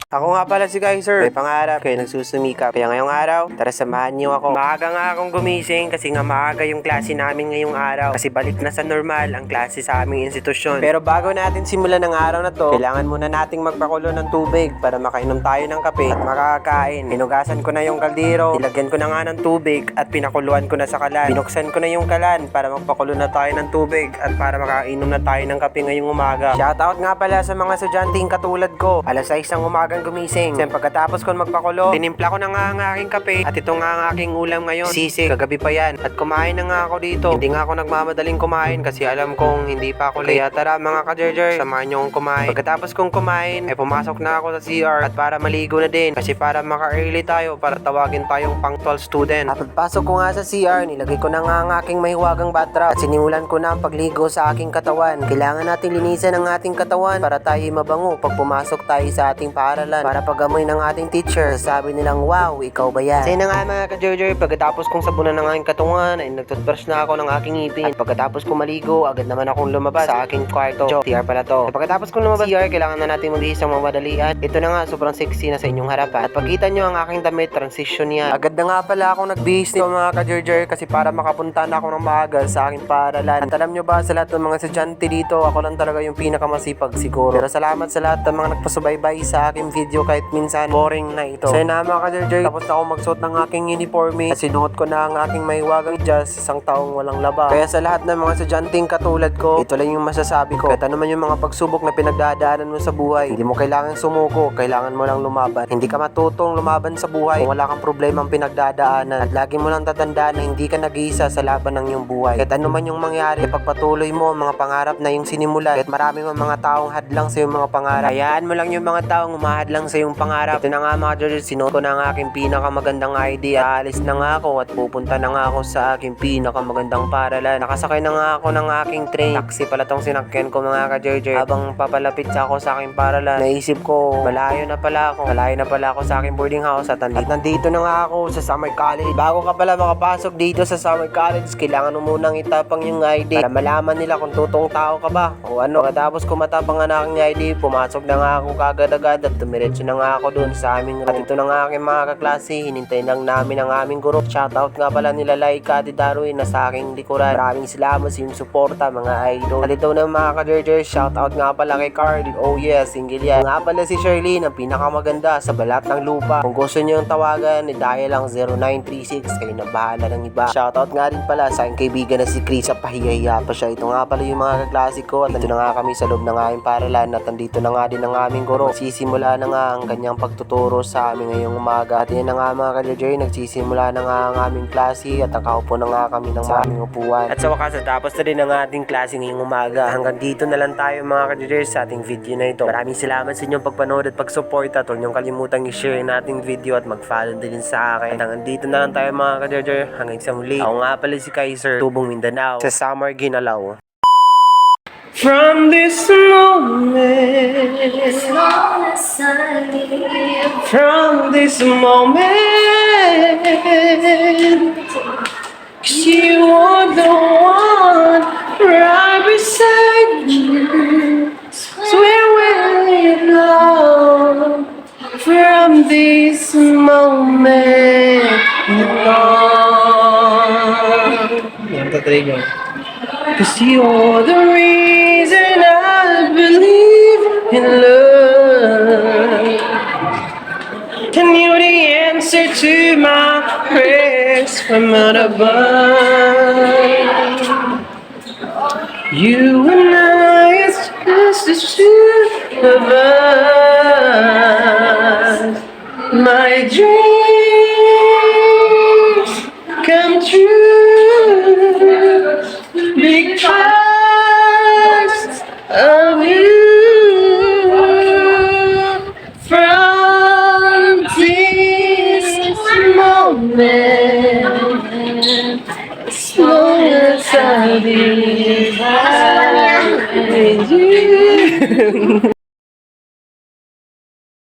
Ako nga pala si Kaiser. May pangarap, kayo nagsusumikap. Kaya ngayong araw, tara samahan niyo ako. Maaga nga akong gumising kasi nga maaga yung klase namin ngayong araw. Kasi balik na sa normal ang klase sa aming institusyon. Pero bago natin simulan ng araw na to, kailangan muna nating magpakulo ng tubig para makainom tayo ng kape at makakain. Hinugasan ko na yung kaldero, nilagyan ko na nga ng tubig at pinakuluan ko na sa kalan. Binuksan ko na yung kalan para magpakulo na tayo ng tubig at para makainom na tayo ng kape ngayong umaga. Shoutout nga pala sa mga estudyanteng katulad ko. Alas 6 ang umagang gumising. Then pagkatapos ko magpakulo, tinimpla ko na nga ang aking kape at ito nga ang aking ulam ngayon. Sisig, kagabi pa yan. At kumain na nga ako dito. Hindi nga ako nagmamadaling kumain kasi alam kong hindi pa ako late. Kaya tara mga ka-Jar-Jar, samahan niyo akong kumain. Pagkatapos kong kumain, ay pumasok na ako sa CR at para maligo na din. Kasi para maka-early tayo, para tawagin tayong punctual student. At pagpasok ko nga sa CR, nilagay ko na nga ang aking mahiwagang bathrobe at sinimulan ko na ang pagligo sa aking katawan. Kailangan natin linisan ang ating katawan para tayo mabango pag pumasok tayo sa ating paaralan. Para pag-amoy ng ating teacher, sabi nilang, wow, ikaw ba yan? Kasi na nga mga ka-Jar-Jar, pagkatapos kong sabunan ng aking katungan, ay nagtoothbrush na ako ng aking ngipin. At pagkatapos kong maligo, agad naman akong lumabas sa aking kwarto. CR pala to. At pagkatapos kong lumabas CR, kailangan na natin maghihis ng mamadalian. Ito na nga, sobrang sexy na sa inyong harapan. At pagkita nyo ang aking damit, transition yan. Agad na nga pala akong nag-bihis nito mga ka-Jar-Jar kasi para makapunta na ako ng maaga sa aking paaralan. At alam nyo ba, sa lahat ng mga estudyante dito, ako lang talaga yung pinakamasipag siguro. Pero salamat sa lahat ng mga nagpasubaybay sa aking video kahit minsan boring na ito. So na mga ka-Jar-Jar, tapos na ako magsuot ng aking uniforme at sinuot ko na ang aking mahiwagang medyas isang taong walang laba. Kaya sa lahat ng mga estudyanteng katulad ko, ito lang yung masasabi ko. Kahit ano man yung mga pagsubok na pinagdadaanan mo sa buhay, hindi mo kailangan sumuko, kailangan mo lang lumaban. Hindi ka matutong lumaban sa buhay kung wala kang problemang pinagdadaanan. At lagi mo lang tatandaan na hindi ka nag-iisa sa laban ng iyong buhay. Kahit ano man yung mangyari, pagpatuloy mo ang mga pangarap na yung sinimula. Kahit marami mang mga taong hadlang sa iyong mga pangarap, hayaan mo lang yung mga taong umahadlang sa iyong pangarap. Ito na nga mga Jar-Jar, sinuot ko na ang aking pinakamagandang ID. Aalis na nga ako at pupunta na nga ako sa aking pinakamagandang paaralan. Nakasakay na nga ako ng aking train. Taxi pala tong sinakyan ko mga ka-Jar-Jar. Habang papalapit sa ako sa aking paaralan, naisip ko, malayo na pala ako sa aking boarding house at nandito na nga ako sa Summer College. Bago ka pala makapasok dito sa Summer College, kailangan mo munang itapang yung ID para malaman nila kung totoong tao ka ba o ano. Pagkatapos ko matapang ang aking ID, pumasok na nga ako kagad-agad at tumiretso na nga ako doon sa aming room. At ito na nga aking mga kaklase, hinintay lang namin ang aming guro. Shoutout nga pala nila Laika at Darwin na sa aking likuran. Maraming salamat sa inyong suporta mga idol. At ito na mga ka-Jar-Jar, shoutout nga pala kay Carl. Oh yes, single yan. Nga pala si Shirley, ang pinakamaganda sa balat ng lupa. Kung gusto nyo yung tawagan, dial lang 0936. Kayo na bahala ng iba. Shoutout nga rin pala sa aking kaibigan na si Chris. Pahiyahiya pa siya. Ito nga pala yung mga kaklase ko. At ito na nga kami sa loob ng aming paaralan. At nandito na nga din ang aming guro. Sisimula na nga ang kanyang pagtuturo sa amin ngayong umaga. At yan na nga mga ka-Jar-Jar, nagsisimula na nga ang aming klase at nakaupo na nga kami ng aming upuan. At sa wakas, tapos na rin ang ating klase ngayong umaga. Hanggang dito na lang tayo mga ka-Jar-Jar sa ating video na ito. Maraming salamat sa inyong pagpanood at pagsupport at huwag niyong kalimutang i-share nating video at mag-follow din sa akin. At hanggang dito na lang tayo mga ka-Jar-Jar. Hanggang sa muli. Ako nga pala si Kaiser, Tubong Mindanao, sa Summer Ginalaw. From this moment, from this moment, 'cause you are the one right beside you. Swear we're in love. From this moment on. Yan, tatry nyo. 'Cause you're the reason I believe in love. And you're the answer to my prayers from out above. You and I, it's just the two of us. My dreams come true because of you. From this moment, as long as I live, I with you.